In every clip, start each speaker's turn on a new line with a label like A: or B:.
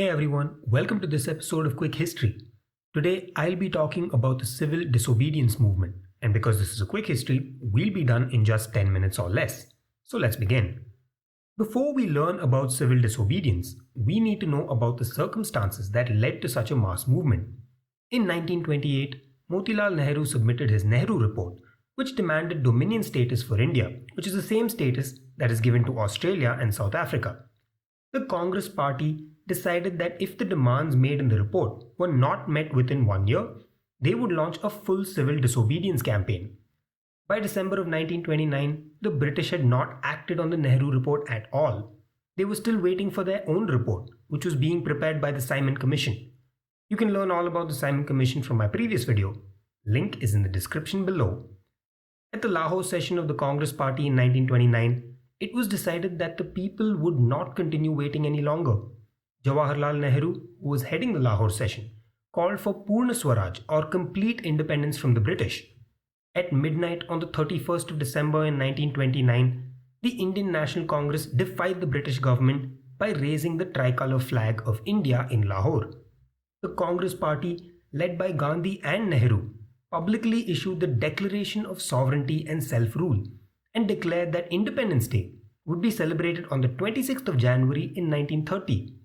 A: Hey everyone, welcome to this episode of Quick History. Today I'll be talking about the Civil Disobedience Movement, and because this is a quick history, we'll be done in just 10 minutes or less. So let's begin. Before we learn about civil disobedience, we need to know about the circumstances that led to such a mass movement. In 1928, Motilal Nehru submitted his Nehru Report, which demanded dominion status for India, which is the same status that is given to Australia and South Africa. The Congress Party decided that if the demands made in the report were not met within 1 year, they would launch a full civil disobedience campaign. By December of 1929, the British had not acted on the Nehru Report at all. They were still waiting for their own report, which was being prepared by the Simon Commission. You can learn all about the Simon Commission from my previous video. Link is in the description below. At the Lahore session of the Congress Party in 1929, it was decided that the people would not continue waiting any longer. Jawaharlal Nehru, who was heading the Lahore session, called for Purna Swaraj or complete independence from the British. At midnight on the 31st of December in 1929, the Indian National Congress defied the British government by raising the tricolour flag of India in Lahore. The Congress Party, led by Gandhi and Nehru, publicly issued the Declaration of Sovereignty and Self-Rule and declared that Independence Day would be celebrated on the 26th of January in 1930.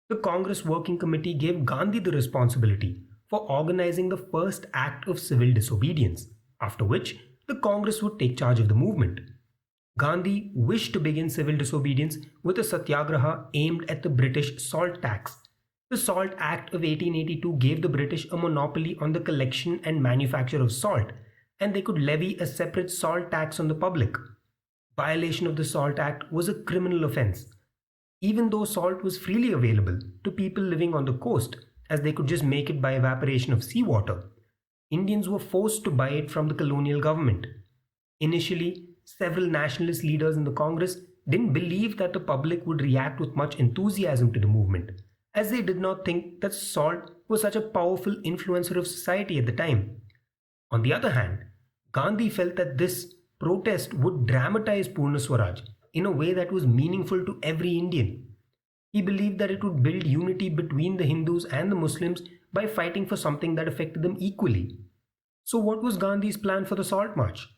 A: The Congress Working Committee gave Gandhi the responsibility for organizing the first act of civil disobedience, after which the Congress would take charge of the movement. Gandhi wished to begin civil disobedience with a satyagraha aimed at the British salt tax. The Salt Act of 1882 gave the British a monopoly on the collection and manufacture of salt, and they could levy a separate salt tax on the public. Violation of the Salt Act was a criminal offence. Even though salt was freely available to people living on the coast, as they could just make it by evaporation of seawater, Indians were forced to buy it from the colonial government. Initially, several nationalist leaders in the Congress didn't believe that the public would react with much enthusiasm to the movement, as they did not think that salt was such a powerful influencer of society at the time. On the other hand, Gandhi felt that this protest would dramatize Purna Swaraj in a way that was meaningful to every Indian. He believed that it would build unity between the Hindus and the Muslims by fighting for something that affected them equally. So what was Gandhi's plan for the Salt March?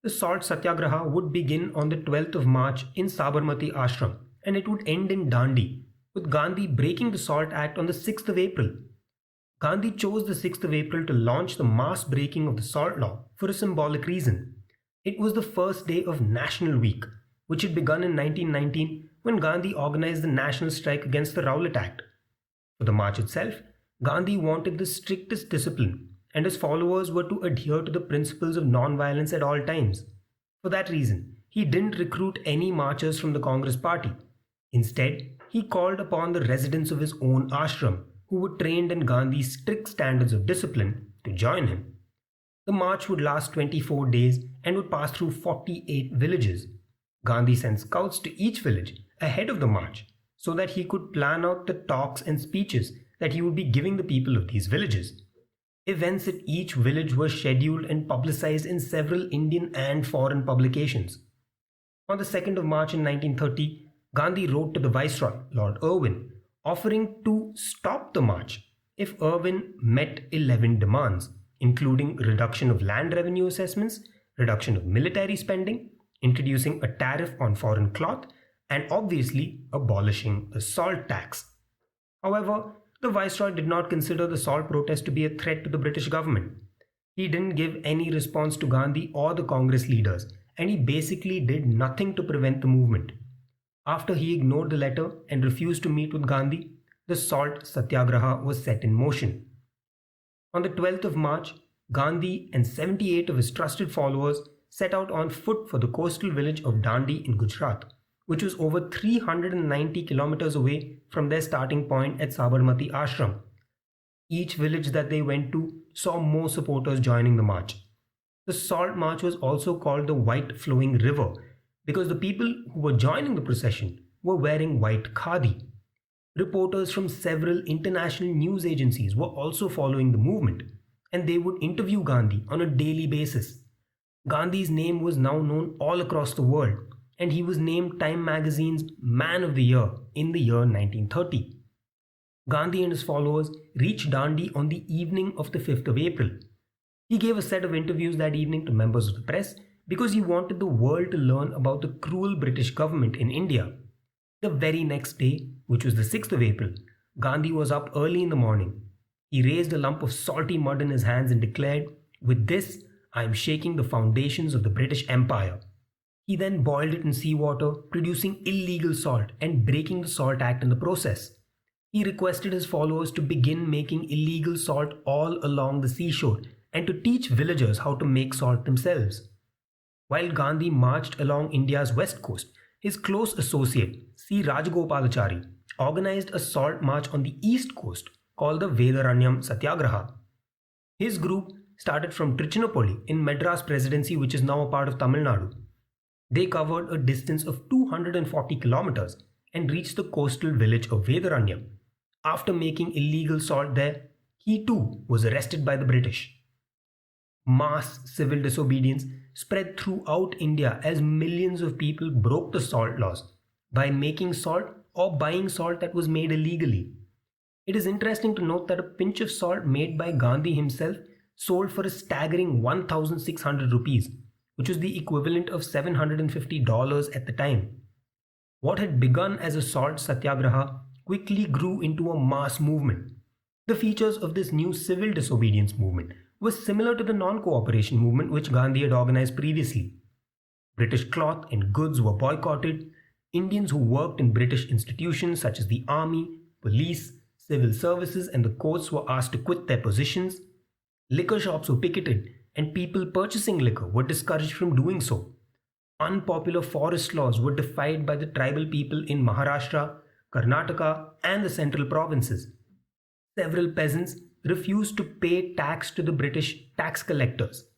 A: The Salt Satyagraha would begin on the 12th of March in Sabarmati Ashram, and it would end in Dandi, with Gandhi breaking the Salt Act on the 6th of April. Gandhi chose the 6th of April to launch the mass breaking of the Salt Law for a symbolic reason. It was the first day of National Week, which had begun in 1919 when Gandhi organized the national strike against the Rowlatt Act. For the march itself, Gandhi wanted the strictest discipline, and his followers were to adhere to the principles of non-violence at all times. For that reason, he didn't recruit any marchers from the Congress Party. Instead, he called upon the residents of his own ashram, who were trained in Gandhi's strict standards of discipline, to join him. The march would last 24 days and would pass through 48 villages. Gandhi sent scouts to each village ahead of the march so that he could plan out the talks and speeches that he would be giving the people of these villages. Events at each village were scheduled and publicized in several Indian and foreign publications. On the 2nd of March in 1930, Gandhi wrote to the Viceroy, Lord Irwin, offering to stop the march if Irwin met 11 demands, including reduction of land revenue assessments, reduction of military spending, introducing a tariff on foreign cloth, and obviously abolishing the salt tax. However, the Viceroy did not consider the salt protest to be a threat to the British government. He didn't give any response to Gandhi or the Congress leaders, and he basically did nothing to prevent the movement. After he ignored the letter and refused to meet with Gandhi, the Salt Satyagraha was set in motion. On the 12th of March, Gandhi and 78 of his trusted followers set out on foot for the coastal village of Dandi in Gujarat, which was over 390 kilometers away from their starting point at Sabarmati Ashram. Each village that they went to saw more supporters joining the march. The Salt March was also called the White Flowing River because the people who were joining the procession were wearing white khadi. Reporters from several international news agencies were also following the movement, and they would interview Gandhi on a daily basis. Gandhi's name was now known all across the world, and he was named Time magazine's Man of the Year in the year 1930. Gandhi and his followers reached Dandi on the evening of the 5th of April. He gave a set of interviews that evening to members of the press because he wanted the world to learn about the cruel British government in India. The very next day, which was the 6th of April, Gandhi was up early in the morning. He raised a lump of salty mud in his hands and declared, "With this, I am shaking the foundations of the British Empire." He then boiled it in seawater, producing illegal salt and breaking the Salt Act in the process. He requested his followers to begin making illegal salt all along the seashore and to teach villagers how to make salt themselves. While Gandhi marched along India's west coast, his close associate, C. Rajagopalachari, organized a salt march on the east coast called the Vedaranyam Satyagraha. His group started from Trichinopoly in Madras Presidency, which is now a part of Tamil Nadu. They covered a distance of 240 kilometers and reached the coastal village of Vedaranyam. After making illegal salt there, he too was arrested by the British. Mass civil disobedience spread throughout India as millions of people broke the salt laws by making salt or buying salt that was made illegally. It is interesting to note that a pinch of salt made by Gandhi himself sold for a staggering 1,600 rupees, which was the equivalent of $750 at the time. What had begun as a salt satyagraha quickly grew into a mass movement. The features of this new civil disobedience movement were similar to the non-cooperation movement which Gandhi had organized previously. British cloth and goods were boycotted. Indians who worked in British institutions such as the army, police, civil services and the courts were asked to quit their positions. Liquor shops were picketed and people purchasing liquor were discouraged from doing so. Unpopular forest laws were defied by the tribal people in Maharashtra, Karnataka and the central provinces. Several peasants refused to pay tax to the British tax collectors.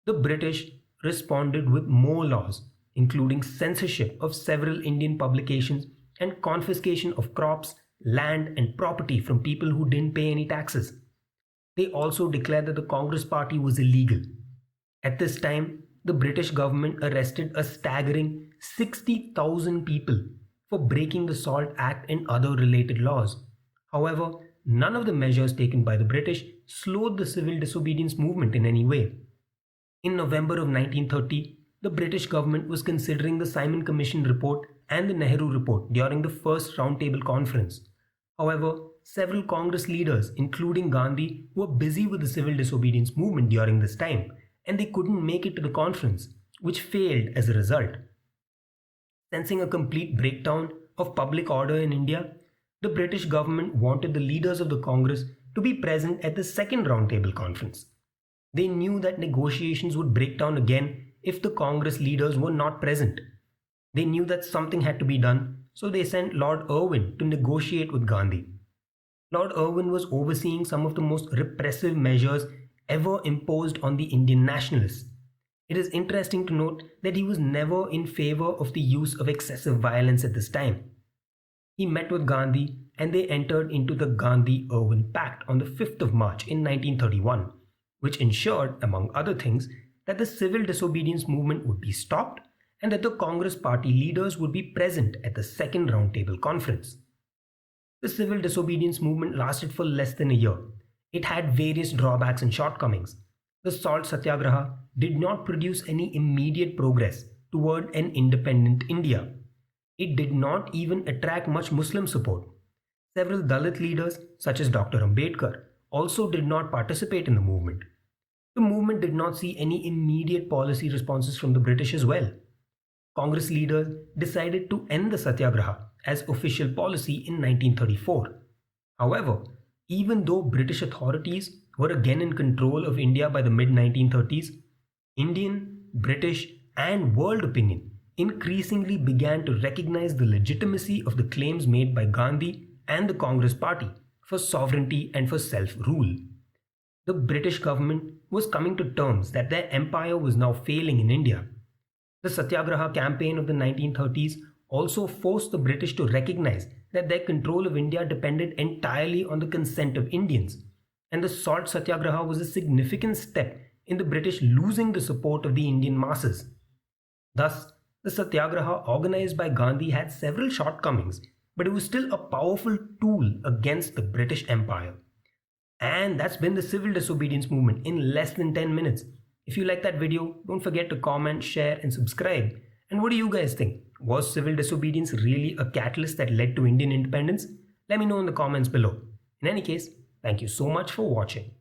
A: The British responded with more laws, including censorship of several Indian publications and confiscation of crops, land and property from people who didn't pay any taxes. They also declared that the Congress party was illegal. At this time, the British government arrested a staggering 60,000 people for breaking the Salt Act and other related laws. However, none of the measures taken by the British slowed the civil disobedience movement in any way. In November of 1930, the British government was considering the Simon Commission report and the Nehru report during the first roundtable conference. However, several Congress leaders, including Gandhi, were busy with the civil disobedience movement during this time, and they couldn't make it to the conference, which failed as a result. Sensing a complete breakdown of public order in India, the British government wanted the leaders of the Congress to be present at the second roundtable conference. They knew that negotiations would break down again if the Congress leaders were not present. They knew that something had to be done, so they sent Lord Irwin to negotiate with Gandhi. Lord Irwin was overseeing some of the most repressive measures ever imposed on the Indian nationalists. It is interesting to note that he was never in favor of the use of excessive violence at this time. He met with Gandhi and they entered into the Gandhi-Irwin Pact on the 5th of March in 1931, which ensured, among other things, that the civil disobedience movement would be stopped and that the Congress party leaders would be present at the second roundtable conference. The civil disobedience movement lasted for less than a year. It had various drawbacks and shortcomings. The Salt Satyagraha did not produce any immediate progress toward an independent India. It did not even attract much Muslim support. Several Dalit leaders, such as Dr. Ambedkar, also did not participate in the movement. The movement did not see any immediate policy responses from the British as well. Congress leaders decided to end the Satyagraha as official policy in 1934. However, even though British authorities were again in control of India by the mid-1930s, Indian, British and world opinion increasingly began to recognize the legitimacy of the claims made by Gandhi and the Congress party for sovereignty and for self-rule. The British government was coming to terms that their empire was now failing in India. The Satyagraha campaign of the 1930s also forced the British to recognize that their control of India depended entirely on the consent of Indians, and the Salt Satyagraha was a significant step in the British losing the support of the Indian masses. Thus, the Satyagraha organized by Gandhi had several shortcomings, but it was still a powerful tool against the British Empire. And that's been the civil disobedience movement in less than 10 minutes. If you like that video, don't forget to comment, share, and subscribe. And what do you guys think? Was civil disobedience really a catalyst that led to Indian independence? Let me know in the comments below. In any case, thank you so much for watching.